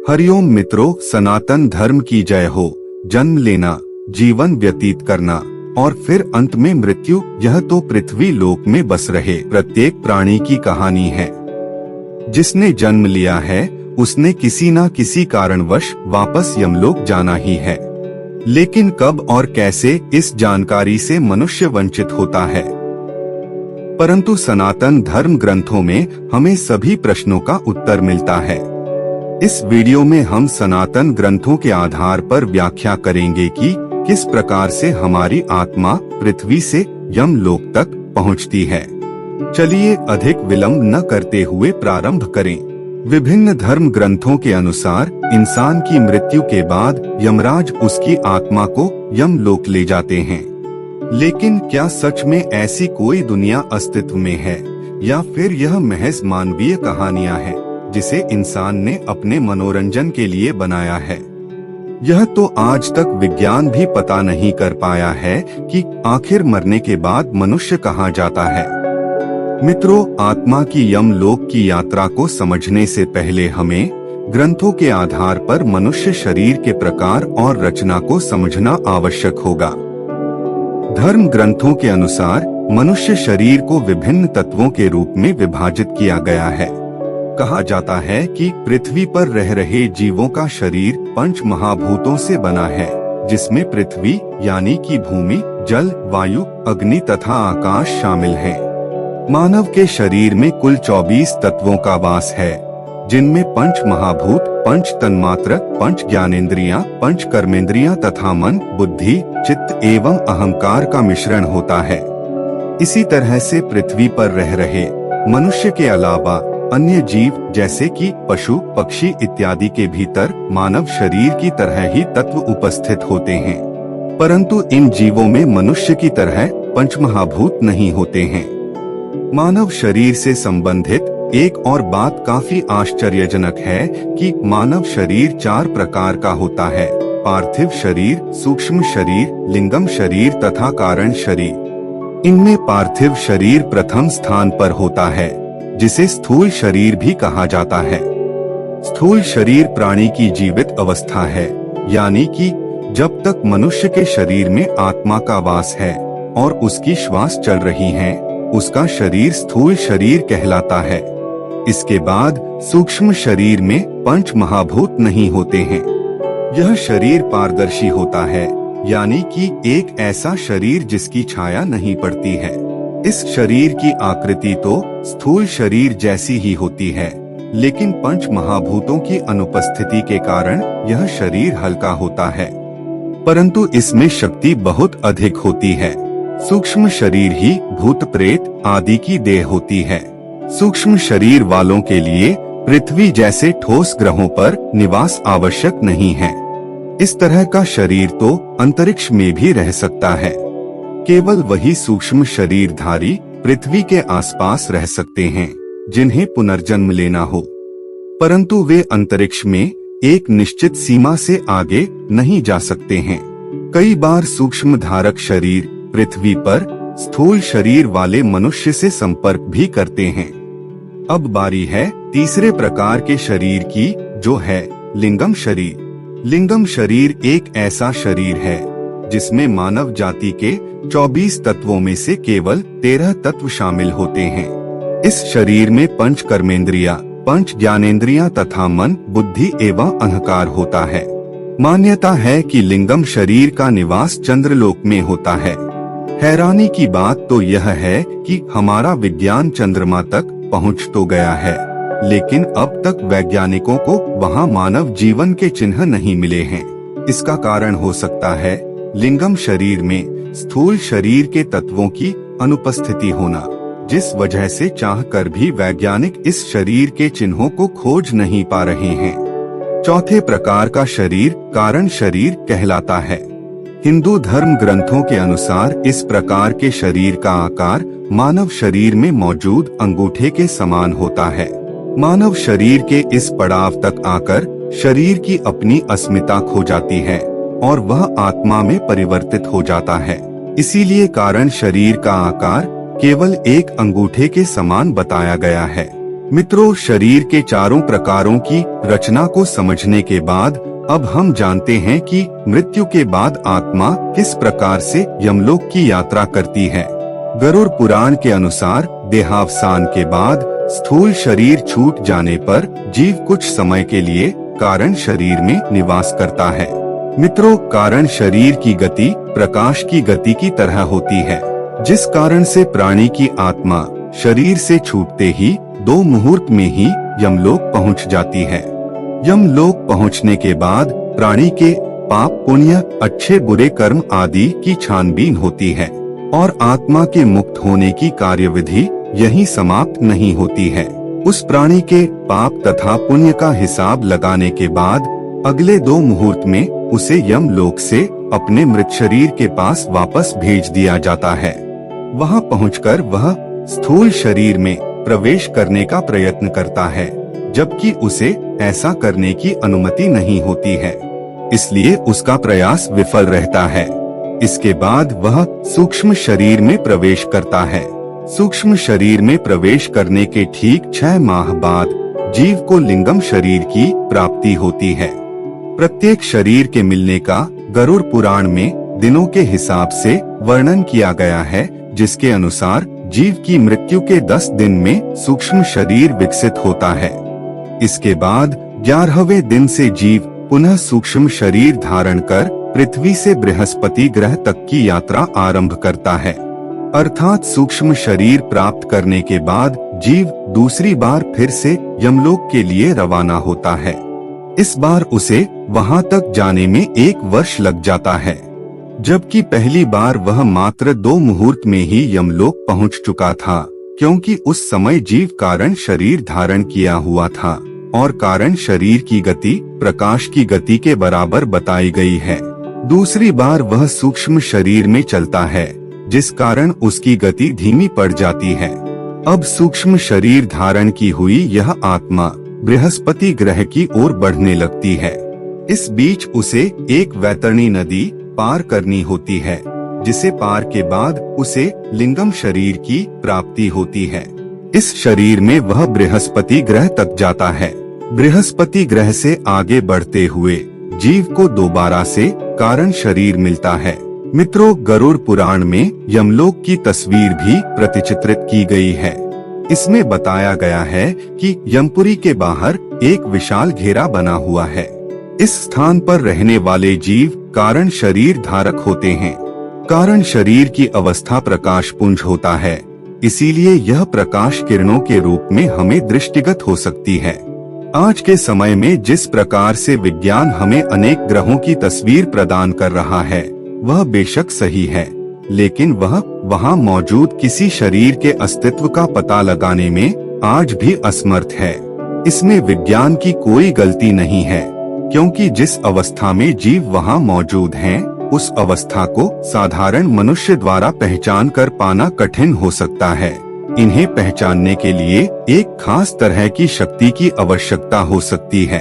हरिओम मित्रों, सनातन धर्म की जय हो। जन्म लेना, जीवन व्यतीत करना और फिर अंत में मृत्यु, यह तो पृथ्वी लोक में बस रहे प्रत्येक प्राणी की कहानी है। जिसने जन्म लिया है उसने किसी न किसी कारणवश वापस यमलोक जाना ही है। लेकिन कब और कैसे, इस जानकारी से मनुष्य वंचित होता है। परंतु सनातन धर्म ग्रंथों में हमें सभी प्रश्नों का उत्तर मिलता है। इस वीडियो में हम सनातन ग्रंथों के आधार पर व्याख्या करेंगे कि किस प्रकार से हमारी आत्मा पृथ्वी से यमलोक तक पहुंचती है। चलिए अधिक विलंब न करते हुए प्रारंभ करें। विभिन्न धर्म ग्रंथों के अनुसार इंसान की मृत्यु के बाद यमराज उसकी आत्मा को यमलोक ले जाते हैं। लेकिन क्या सच में ऐसी कोई दुनिया अस्तित्व में है या फिर यह महज मानवीय कहानियां हैं जिसे इंसान ने अपने मनोरंजन के लिए बनाया है? यह तो आज तक विज्ञान भी पता नहीं कर पाया है कि आखिर मरने के बाद मनुष्य कहाँ जाता है। मित्रों, आत्मा की यमलोक की यात्रा को समझने से पहले हमें ग्रंथों के आधार पर मनुष्य शरीर के प्रकार और रचना को समझना आवश्यक होगा। धर्म ग्रंथों के अनुसार मनुष्य शरीर को विभिन्न तत्वों के रूप में विभाजित किया गया है। कहा जाता है कि पृथ्वी पर रह रहे जीवों का शरीर 5 महाभूतों से बना है, जिसमें पृथ्वी यानी कि भूमि, जल, वायु, अग्नि तथा आकाश शामिल हैं। मानव के शरीर में कुल 24 तत्वों का वास है, जिनमें 5 महाभूत, 5 तन्मात्र, 5 ज्ञानेंद्रियां, 5 कर्मेंद्रियां तथा मन, बुद्धि, चित्त एवं अहंकार का मिश्रण होता है। इसी तरह से पृथ्वी पर रह रहे मनुष्य के अलावा अन्य जीव जैसे कि पशु, पक्षी इत्यादि के भीतर मानव शरीर की तरह ही तत्व उपस्थित होते हैं। परंतु इन जीवों में मनुष्य की तरह पंचमहाभूत नहीं होते हैं। मानव शरीर से संबंधित एक और बात काफी आश्चर्यजनक है कि मानव शरीर 4 प्रकार का होता है: पार्थिव शरीर, सूक्ष्म शरीर, लिंगम शरीर तथा कारण शरीर। इनमें पार्थिव शरीर प्रथम स्थान पर होता है, जिसे स्थूल शरीर भी कहा जाता है। स्थूल शरीर प्राणी की जीवित अवस्था है, यानी कि जब तक मनुष्य के शरीर में आत्मा का वास है और उसकी श्वास चल रही है, उसका शरीर स्थूल शरीर कहलाता है। इसके बाद सूक्ष्म शरीर में 5 महाभूत नहीं होते हैं। यह शरीर पारदर्शी होता है, यानी कि एक ऐसा शरीर जिसकी छाया नहीं पड़ती है। इस शरीर की आकृति तो स्थूल शरीर जैसी ही होती है, लेकिन 5 महाभूतों की अनुपस्थिति के कारण यह शरीर हल्का होता है, परंतु इसमें शक्ति बहुत अधिक होती है। सूक्ष्म शरीर ही भूत प्रेत आदि की देह होती है। सूक्ष्म शरीर वालों के लिए पृथ्वी जैसे ठोस ग्रहों पर निवास आवश्यक नहीं है। इस तरह का शरीर तो अंतरिक्ष में भी रह सकता है। केवल वही सूक्ष्म शरीरधारी पृथ्वी के आसपास रह सकते हैं जिन्हें पुनर्जन्म लेना हो, परंतु वे अंतरिक्ष में एक निश्चित सीमा से आगे नहीं जा सकते हैं। कई बार सूक्ष्म धारक शरीर पृथ्वी पर स्थूल शरीर वाले मनुष्य से संपर्क भी करते हैं। अब बारी है तीसरे प्रकार के शरीर की, जो है लिंगम शरीर। लिंगम शरीर एक ऐसा शरीर है जिसमें मानव जाति के 24 तत्वों में से केवल 13 तत्व शामिल होते हैं। इस शरीर में 5 कर्मेंद्रियां, 5 ज्ञानेंद्रियां तथा मन, बुद्धि एवं अहंकार होता है। मान्यता है कि लिंगम शरीर का निवास चंद्रलोक में होता है। हैरानी की बात तो यह है कि हमारा विज्ञान चंद्रमा तक पहुंच तो गया है, लेकिन अब तक वैज्ञानिकों को वहां मानव जीवन के चिन्ह नहीं मिले हैं। इसका कारण हो सकता है लिंगम शरीर में स्थूल शरीर के तत्वों की अनुपस्थिति होना, जिस वजह से चाहकर भी वैज्ञानिक इस शरीर के चिन्हों को खोज नहीं पा रहे हैं। चौथे प्रकार का शरीर कारण शरीर कहलाता है। हिंदू धर्म ग्रंथों के अनुसार इस प्रकार के शरीर का आकार मानव शरीर में मौजूद अंगूठे के समान होता है। मानव शरीर के इस पड़ाव तक आकर शरीर की अपनी अस्मिता खो जाती है और वह आत्मा में परिवर्तित हो जाता है। इसीलिए कारण शरीर का आकार केवल एक अंगूठे के समान बताया गया है। मित्रों, शरीर के चारों प्रकारों की रचना को समझने के बाद अब हम जानते हैं कि मृत्यु के बाद आत्मा किस प्रकार से यमलोक की यात्रा करती है। गरुड़ पुराण के अनुसार देहावसान के बाद स्थूल शरीर छूट जाने पर जीव कुछ समय के लिए कारण शरीर में निवास करता है। मित्रों, कारण शरीर की गति प्रकाश की गति की तरह होती है, जिस कारण से प्राणी की आत्मा शरीर से छूटते ही 2 मुहूर्त में ही यमलोक पहुंच जाती है। यमलोक पहुंचने के बाद प्राणी के पाप पुण्य, अच्छे बुरे कर्म आदि की छानबीन होती है और आत्मा के मुक्त होने की कार्यविधि यहीं समाप्त नहीं होती है। उस प्राणी के पाप तथा पुण्य का हिसाब लगाने के बाद अगले 2 मुहूर्त में उसे यमलोक से अपने मृत शरीर के पास वापस भेज दिया जाता है। वहां पहुंचकर वह स्थूल शरीर में प्रवेश करने का प्रयत्न करता है, जबकि उसे ऐसा करने की अनुमति नहीं होती है, इसलिए उसका प्रयास विफल रहता है। इसके बाद वह सूक्ष्म शरीर में प्रवेश करता है। सूक्ष्म शरीर में प्रवेश करने के ठीक 6 माह बाद जीव को लिंगम शरीर की प्राप्ति होती है। प्रत्येक शरीर के मिलने का गरुड़ पुराण में दिनों के हिसाब से वर्णन किया गया है, जिसके अनुसार जीव की मृत्यु के 10 दिन में सूक्ष्म शरीर विकसित होता है। इसके बाद 11वें दिन से जीव पुनः सूक्ष्म शरीर धारण कर पृथ्वी से बृहस्पति ग्रह तक की यात्रा आरंभ करता है। अर्थात सूक्ष्म शरीर प्राप्त करने के बाद जीव दूसरी बार फिर से यमलोक के लिए रवाना होता है। इस बार उसे वहां तक जाने में 1 वर्ष लग जाता है, जबकि पहली बार वह मात्र 2 मुहूर्त में ही यमलोक पहुंच चुका था, क्योंकि उस समय जीव कारण शरीर धारण किया हुआ था और कारण शरीर की गति प्रकाश की गति के बराबर बताई गई है। दूसरी बार वह सूक्ष्म शरीर में चलता है, जिस कारण उसकी गति धीमी पड़ जाती है। अब सूक्ष्म शरीर धारण की हुई यह आत्मा बृहस्पति ग्रह की ओर बढ़ने लगती है। इस बीच उसे एक वैतरणी नदी पार करनी होती है, जिसे पार के बाद उसे लिंगम शरीर की प्राप्ति होती है। इस शरीर में वह बृहस्पति ग्रह तक जाता है। बृहस्पति ग्रह से आगे बढ़ते हुए जीव को दोबारा से कारण शरीर मिलता है। मित्रों, गरुड़ पुराण में यमलोक की तस्वीर भी प्रतिचित्रित की गई है। इसमें बताया गया है कि यमपुरी के बाहर एक विशाल घेरा बना हुआ है। इस स्थान पर रहने वाले जीव कारण शरीर धारक होते हैं। कारण शरीर की अवस्था प्रकाश पुंज होता है, इसीलिए यह प्रकाश किरणों के रूप में हमें दृष्टिगत हो सकती है। आज के समय में जिस प्रकार से विज्ञान हमें अनेक ग्रहों की तस्वीर प्रदान कर रहा है, वह बेशक सही है, लेकिन वह वहां मौजूद किसी शरीर के अस्तित्व का पता लगाने में आज भी असमर्थ है। इसमें विज्ञान की कोई गलती नहीं है, क्योंकि जिस अवस्था में जीव वहां मौजूद हैं, उस अवस्था को साधारण मनुष्य द्वारा पहचान कर पाना कठिन हो सकता है। इन्हें पहचानने के लिए एक खास तरह की शक्ति की आवश्यकता हो सकती है।